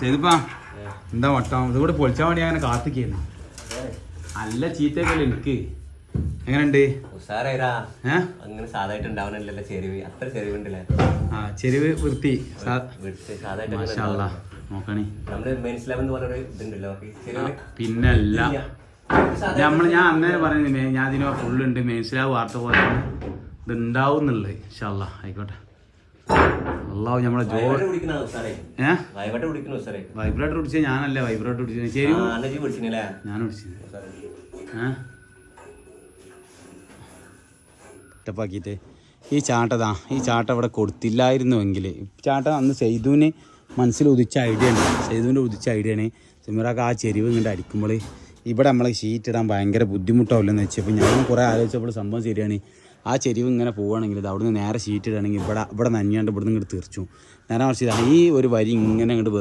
ചെയ്തിപ്പാ എന്താ വട്ടം ഇതുകൂടെ പൊളിച്ചാൻ വേണ്ടി അങ്ങനെ കാത്തിക്കുന്നു. നല്ല ചീത്തയൊക്കെ എനിക്ക് എങ്ങനെയുണ്ട്? ചെരുവ് വൃത്തി നോക്കണേ. പിന്നല്ല ഞാൻ അന്നേരം പറയുന്നില്ലേ, ഞാൻ ഇതിനോ ഫുള്ളുണ്ട് മെയിൻസിലാവ് വാർത്ത പോലെ ഇത് ഉണ്ടാവും എന്നുള്ളത്. ഇൻഷാല്ലാ ആയിക്കോട്ടെ. അള്ളാഹു നമ്മളെ വൈബ്രേറ്റർ പിടിച്ച ഞാനല്ല വൈബ്രേറ്റർ പിടിച്ചത്. ശരി ഞാൻ പിടിച്ചത് ഒറ്റപ്പാക്കിയിട്ട് ഈ ചാട്ട ഇവിടെ കൊടുത്തില്ലായിരുന്നുവെങ്കിൽ ചാട്ട അന്ന് സെയ്തുവിന് മനസ്സിൽ ഉദിച്ച ഐഡിയ ഉണ്ട്. സെയ്തുവിൻ്റെ ഉദിച്ച ഐഡിയ ആണ് സിമറാക്ക് ആ ചെരിവ് ഇങ്ങോട്ട് അടിക്കുമ്പോൾ ഇവിടെ നമ്മളെ ഷീറ്റ് ഇടാൻ ഭയങ്കര ബുദ്ധിമുട്ടാവില്ലെന്ന് വെച്ചപ്പോൾ ഞാൻ കുറേ ആലോചിച്ചപ്പോൾ സംഭവം ശരിയാണ്. ആ ചെരിവ് ഇങ്ങനെ പോവുകയാണെങ്കിൽ ഇത് അവിടെ നിന്ന് നേരെ ഷീറ്റ് ഇടുകയാണെങ്കിൽ ഇവിടെ നനഞ്ഞാണ്ട് ഇവിടെ നിന്ന് ഇങ്ങോട്ട് തീർച്ചു നേരെ മറിച്ച് ഈ ഒരു വരി ഇങ്ങനെ ഇങ്ങോട്ട്